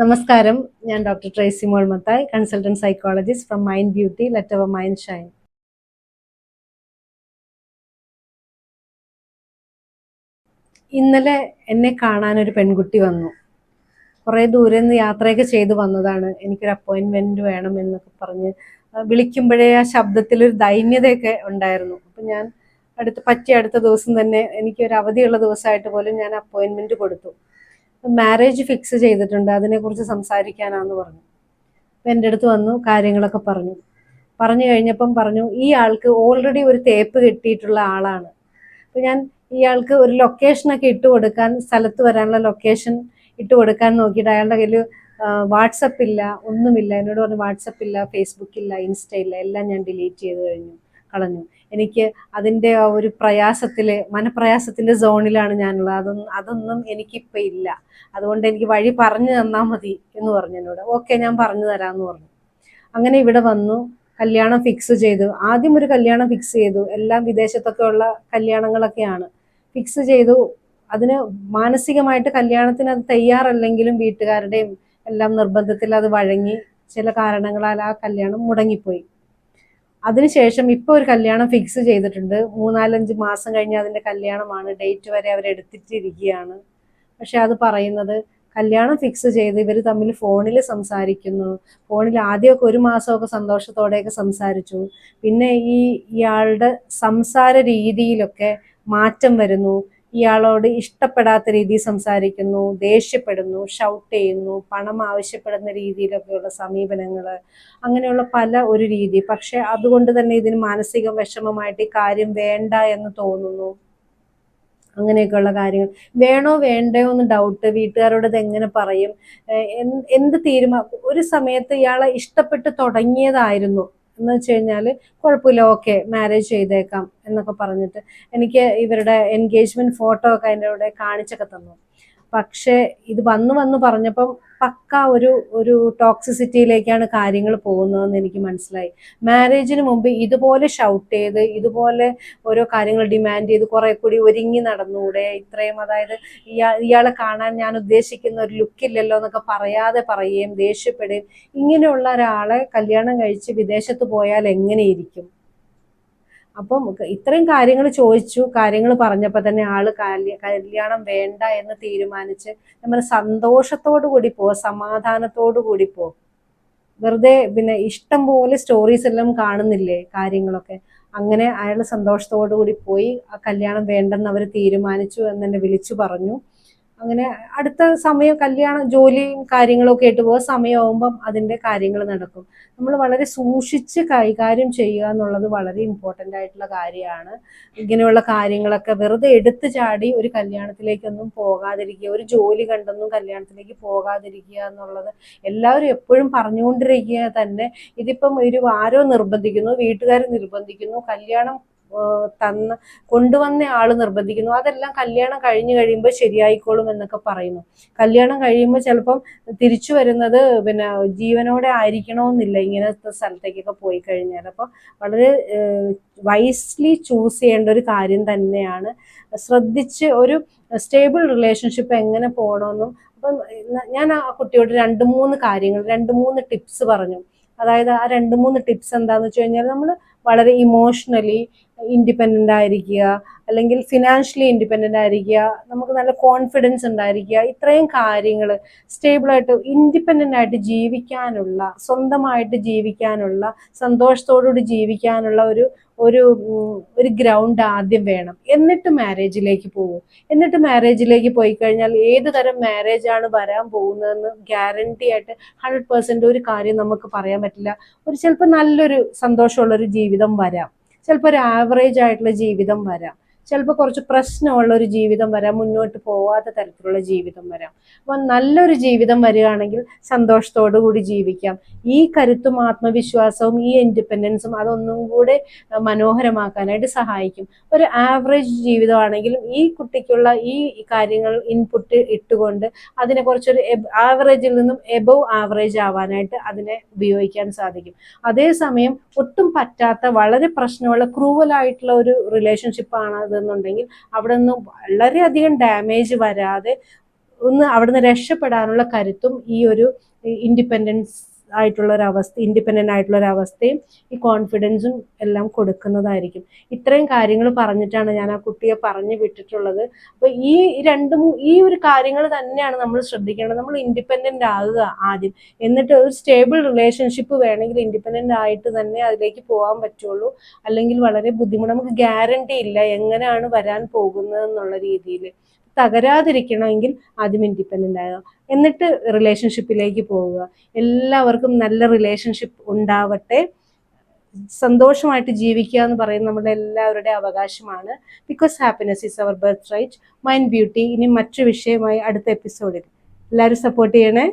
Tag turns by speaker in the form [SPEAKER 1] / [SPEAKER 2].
[SPEAKER 1] നമസ്കാരം. ഞാൻ doctor Tracy Mol Mathai, consultant psychologist from Mind Beauty, let our mind shine. ഇന്നലെ എന്നെ കാണാൻ ഒരു പെൺകുട്ടി വന്നു. കുറേ ദൂരെ നിന്ന് യാത്രയൊക്കെ ചെയ്ത് വന്നതാണ്. എനിക്കൊരു അപ്പോയിൻമെന്റ് വേണം എന്നൊക്കെ പറഞ്ഞ് വിളിക്കുമ്പോഴേ ആ ശബ്ദത്തിലൊരു ദൈന്യതയൊക്കെ ഉണ്ടായിരുന്നു. അപ്പം ഞാൻ അടുത്ത ദിവസം തന്നെ എനിക്കൊരു അവധിയുള്ള ദിവസമായിട്ട് പോലും ഞാൻ അപ്പോയിൻമെന്റ് കൊടുത്തു. മാരേജ് ഫിക്സ് ചെയ്തിട്ടുണ്ട്, അതിനെക്കുറിച്ച് സംസാരിക്കാനാന്ന് പറഞ്ഞു. അപ്പം എൻ്റെ അടുത്ത് വന്നു, കാര്യങ്ങളൊക്കെ പറഞ്ഞു കഴിഞ്ഞപ്പം പറഞ്ഞു ഈ ആൾക്ക് ഓൾറെഡി ഒരു തേപ്പ് കിട്ടിയിട്ടുള്ള ആളാണ്. അപ്പം ഞാൻ ഇയാൾക്ക് ഒരു ലൊക്കേഷനൊക്കെ ഇട്ട് കൊടുക്കാൻ, സ്ഥലത്ത് വരാനുള്ള ലൊക്കേഷൻ ഇട്ട് കൊടുക്കാൻ നോക്കിയിട്ട് അയാളുടെ കയ്യിൽ വാട്സപ്പ് ഇല്ല, ഒന്നുമില്ല. എന്നോട് പറഞ്ഞു വാട്സപ്പ് ഇല്ല, ഫേസ്ബുക്ക് ഇല്ല, ഇൻസ്റ്റ ഇല്ല, എല്ലാം ഞാൻ ഡിലീറ്റ് ചെയ്ത് കളഞ്ഞു. എനിക്ക് അതിൻ്റെ ആ ഒരു മനപ്രയാസത്തിൻ്റെ സോണിലാണ് ഞാനുള്ളത്. അതൊന്നും എനിക്കിപ്പോൾ ഇല്ല. അതുകൊണ്ട് എനിക്ക് വഴി പറഞ്ഞു തന്നാൽ മതി എന്ന് പറഞ്ഞു എന്നോട്. ഓക്കെ, ഞാൻ പറഞ്ഞു തരാമെന്ന് പറഞ്ഞു. അങ്ങനെ ഇവിടെ വന്നു, കല്യാണം ഫിക്സ് ചെയ്തു. ആദ്യം ഒരു കല്യാണം ഫിക്സ് ചെയ്തു. എല്ലാം വിദേശത്തൊക്കെ ഉള്ള കല്യാണങ്ങളൊക്കെയാണ് ഫിക്സ് ചെയ്തു. അതിന് മാനസികമായിട്ട് കല്യാണത്തിന് അത് തയ്യാറല്ലെങ്കിലും വീട്ടുകാരുടെയും എല്ലാം നിർബന്ധത്തിൽ അത് വഴങ്ങി. ചില കാരണങ്ങളാൽ ആ കല്യാണം മുടങ്ങിപ്പോയി. അതിനുശേഷം ഇപ്പോൾ ഒരു കല്യാണം ഫിക്സ് ചെയ്തിട്ടുണ്ട്. 3-4-5 മാസം കഴിഞ്ഞ് അതിൻ്റെ കല്യാണമാണ്. ഡേറ്റ് വരെ അവരെടുത്തിട്ടിരിക്കുകയാണ്. പക്ഷെ അത് പറയുന്നത് കല്യാണം ഫിക്സ് ചെയ്ത് ഇവർ തമ്മിൽ ഫോണിൽ സംസാരിക്കുന്നു. ഫോണിൽ ആദ്യമൊക്കെ 1 മാസമൊക്കെ സന്തോഷത്തോടെയൊക്കെ സംസാരിച്ചു. പിന്നെ ഇയാളുടെ സംസാര രീതിയിലൊക്കെ മാറ്റം വരുന്നു. ഇയാളോട് ഇഷ്ടപ്പെടാത്ത രീതിയിൽ സംസാരിക്കുന്നു, ദേഷ്യപ്പെടുന്നു, ഷൗട്ട് ചെയ്യുന്നു, പണം ആവശ്യപ്പെടുന്ന രീതിയിലൊക്കെയുള്ള സമീപനങ്ങൾ, അങ്ങനെയുള്ള പല ഒരു രീതി. പക്ഷെ അതുകൊണ്ട് തന്നെ ഇതിന് മാനസിക വിഷമമായിട്ട് ഈ കാര്യം വേണ്ട എന്ന് തോന്നുന്നു. അങ്ങനെയൊക്കെയുള്ള കാര്യങ്ങൾ വേണോ വേണ്ടയോ എന്ന് ഡൗട്ട്. വീട്ടുകാരോട് ഇത് എങ്ങനെ പറയും, എന്ത് ഒരു സമയത്ത് ഇയാളെ ഇഷ്ടപ്പെട്ട് തുടങ്ങിയതായിരുന്നു എന്ന് വെച്ച് കഴിഞ്ഞാൽ കുഴപ്പമില്ല, ഓക്കെ മാരേജ് ചെയ്തേക്കാം എന്നൊക്കെ പറഞ്ഞിട്ട് എനിക്ക് ഇവരുടെ എൻഗേജ്മെന്റ് ഫോട്ടോ ഒക്കെ അതിൻ്റെ കൂടെ കാണിച്ചൊക്കെ തന്നു. പക്ഷേ ഇത് വന്ന് പറഞ്ഞപ്പം പക്ക ഒരു ടോക്സിസിറ്റിയിലേക്കാണ് കാര്യങ്ങൾ പോകുന്നതെന്ന് എനിക്ക് മനസ്സിലായി. മാരേജിന് മുമ്പ് ഇതുപോലെ ഷൗട്ട് ചെയ്ത്, ഇതുപോലെ ഓരോ കാര്യങ്ങൾ ഡിമാൻഡ് ചെയ്ത് കുറെ കൂടി ഒരുങ്ങി നടന്നൂടെ? ഇത്രയും, അതായത് ഇയാളെ കാണാൻ ഞാൻ ഉദ്ദേശിക്കുന്ന ഒരു ലുക്കില്ലല്ലോ എന്നൊക്കെ പറയാതെ പറയുകയും ദേഷ്യപ്പെടുകയും. ഇങ്ങനെയുള്ള ഒരാളെ കല്യാണം കഴിച്ച് വിദേശത്ത് പോയാൽ എങ്ങനെയിരിക്കും? അപ്പം ഇത്രയും കാര്യങ്ങൾ ചോദിച്ചു. കാര്യങ്ങൾ പറഞ്ഞപ്പോൾ തന്നെ ആള് കല്യാണം വേണ്ട എന്ന് തീരുമാനിച്ച് നമ്മൾ സന്തോഷത്തോടു കൂടി സമാധാനത്തോടു കൂടി വെറുതെ പിന്നെ ഇഷ്ടം പോലെ സ്റ്റോറീസ് എല്ലാം കാണുന്നില്ലേ കാര്യങ്ങളൊക്കെ. അങ്ങനെ അയാൾ സന്തോഷത്തോടു കൂടി പോയി. ആ കല്യാണം വേണ്ടെന്ന് അവർ തീരുമാനിച്ചു എന്ന് എന്നെ വിളിച്ചു പറഞ്ഞു. അങ്ങനെ അടുത്ത സമയം കല്യാണം ജോലിയും കാര്യങ്ങളൊക്കെ ആയിട്ട് പോകുക സമയമാകുമ്പം അതിൻ്റെ കാര്യങ്ങൾ നടക്കും. നമ്മൾ വളരെ സൂക്ഷിച്ച് കൈകാര്യം ചെയ്യുക എന്നുള്ളത് വളരെ ഇമ്പോർട്ടൻ്റ് ആയിട്ടുള്ള കാര്യമാണ്. ഇങ്ങനെയുള്ള കാര്യങ്ങളൊക്കെ വെറുതെ എടുത്തു ചാടി ഒരു കല്യാണത്തിലേക്കൊന്നും പോകാതിരിക്കുക, ഒരു ജോലി കണ്ടൊന്നും കല്യാണത്തിലേക്ക് പോകാതിരിക്കുക എന്നുള്ളത് എല്ലാവരും എപ്പോഴും പറഞ്ഞുകൊണ്ടിരിക്കുക തന്നെ. ഇതിപ്പം ആരോ നിർബന്ധിക്കുന്നു, വീട്ടുകാർ നിർബന്ധിക്കുന്നു, കല്യാണം കൊണ്ടുവന്ന ആള് നിർബന്ധിക്കുന്നു. അതെല്ലാം കല്യാണം കഴിയുമ്പോൾ ശരിയായിക്കോളും എന്നൊക്കെ പറയുന്നു. കല്യാണം കഴിയുമ്പോൾ ചിലപ്പം തിരിച്ചു വരുന്നത് പിന്നെ ജീവനോടെ ആയിരിക്കണമെന്നില്ല ഇങ്ങനത്തെ സ്ഥലത്തേക്കൊക്കെ പോയി കഴിഞ്ഞാൽ. അപ്പോൾ വളരെ വൈസ്ലി ചൂസ് ചെയ്യേണ്ട ഒരു കാര്യം തന്നെയാണ്. ശ്രദ്ധിച്ച് ഒരു സ്റ്റേബിൾ റിലേഷൻഷിപ്പ് എങ്ങനെ പോകണമെന്നും. അപ്പം ഞാൻ ആ കുട്ടിയോട് 2-3 ടിപ്സ് പറഞ്ഞു. അതായത് ആ 2-3 ടിപ്സ് എന്താന്ന് വെച്ച് കഴിഞ്ഞാൽ, നമ്മൾ വളരെ ഇമോഷണലി ഇൻഡിപെൻഡൻ്റ് ആയിരിക്കുക, അല്ലെങ്കിൽ ഫിനാൻഷ്യലി ഇൻഡിപെൻഡൻ്റ് ആയിരിക്കുക, നമുക്ക് നല്ല കോൺഫിഡൻസ് ഉണ്ടായിരിക്കുക. ഇത്രയും കാര്യങ്ങൾ സ്റ്റേബിളായിട്ട് ഇൻഡിപെൻഡൻ്റ് ആയിട്ട് ജീവിക്കാനുള്ള, സ്വന്തമായിട്ട് ജീവിക്കാനുള്ള, സന്തോഷത്തോടുകൂടി ജീവിക്കാനുള്ള ഒരു ഗ്രൗണ്ട് ആദ്യം വേണം. എന്നിട്ട് മാരേജിലേക്ക് പോകും. എന്നിട്ട് മാരേജിലേക്ക് പോയി കഴിഞ്ഞാൽ ഏത് തരം മാരേജാണ് വരാൻ പോകുന്നതെന്ന് ഗ്യാരണ്ടി ആയിട്ട് 100% ഒരു കാര്യം നമുക്ക് പറയാൻ പറ്റില്ല. ചിലപ്പോൾ നല്ലൊരു സന്തോഷമുള്ളൊരു ജീവിതം വരാം, ചിലപ്പോൾ ഒരു ആവറേജ് ആയിട്ടുള്ള ജീവിതം വരാം, ചിലപ്പോൾ കുറച്ച് പ്രശ്നമുള്ള ഒരു ജീവിതം വരാം, മുന്നോട്ട് പോവാത്ത തരത്തിലുള്ള ജീവിതം വരാം. അപ്പം നല്ലൊരു ജീവിതം വരികയാണെങ്കിൽ സന്തോഷത്തോടു കൂടി ജീവിക്കാം. ഈ കരുത്തും ആത്മവിശ്വാസവും ഈ ഇൻഡിപെൻഡൻസും അതൊന്നും കൂടെ മനോഹരമാക്കാനായിട്ട് സഹായിക്കും. ഒരു ആവറേജ് ജീവിതമാണെങ്കിലും ഈ കുട്ടിക്കുള്ള ഈ കാര്യങ്ങൾ ഇൻപുട്ട് ഇട്ടുകൊണ്ട് അതിനെ കുറച്ചൊരു ആവറേജിൽ നിന്നും എബവ് ആവറേജ് ആവാനായിട്ട് അതിനെ ഉപയോഗിക്കാൻ സാധിക്കും. അതേസമയം ഒട്ടും പറ്റാത്ത, വളരെ പ്രശ്നമുള്ള, ക്രൂവലായിട്ടുള്ള ഒരു റിലേഷൻഷിപ്പ് ആണ് അതെന്നുണ്ടെങ്കിൽ അവിടെ നിന്ന് വളരെയധികം ഡാമേജ് വരാതെ ഒന്ന് അവിടുന്ന് രക്ഷപ്പെടാനുള്ള കരുത്തും ഈ ഒരു ഇൻഡിപെൻഡൻസ് ഇൻഡിപെൻഡൻ്റ് ആയിട്ടുള്ള ഒരു അവസ്ഥയും ഈ കോൺഫിഡൻസും എല്ലാം കൊടുക്കുന്നതായിരിക്കും. ഇത്രയും കാര്യങ്ങൾ പറഞ്ഞിട്ടാണ് ഞാൻ ആ കുട്ടിയെ പറഞ്ഞു വിട്ടിട്ടുള്ളത്. അപ്പൊ ഈ ഒരു കാര്യങ്ങൾ തന്നെയാണ് നമ്മൾ ശ്രദ്ധിക്കേണ്ടത്. നമ്മൾ ഇൻഡിപെൻഡൻ്റ് ആകുക ആദ്യം, എന്നിട്ട് ഒരു സ്റ്റേബിൾ റിലേഷൻഷിപ്പ് വേണമെങ്കിൽ ഇൻഡിപെൻഡൻ്റ് ആയിട്ട് തന്നെ അതിലേക്ക് പോകാൻ പറ്റുള്ളൂ. അല്ലെങ്കിൽ വളരെ ബുദ്ധിമുട്ട്, നമുക്ക് ഗ്യാരണ്ടി ഇല്ല എങ്ങനെയാണ് വരാൻ പോകുന്നത് എന്നുള്ള രീതിയിൽ. തകരാതിരിക്കണമെങ്കിൽ ആദ്യം ഇൻഡിപെൻഡൻ്റ് ആകുക, എന്നിട്ട് റിലേഷൻഷിപ്പിലേക്ക് പോവുക. എല്ലാവർക്കും നല്ല റിലേഷൻഷിപ്പ് ഉണ്ടാവട്ടെ. സന്തോഷമായിട്ട് ജീവിക്കുക എന്ന് പറയുന്നത് നമ്മുടെ എല്ലാവരുടെ അവകാശമാണ്. Because happiness is our birth right. Mind Beauty ഇനി മറ്റു വിഷയമായി അടുത്ത എപ്പിസോഡിൽ. എല്ലാവരും സപ്പോർട്ട് ചെയ്യണേ.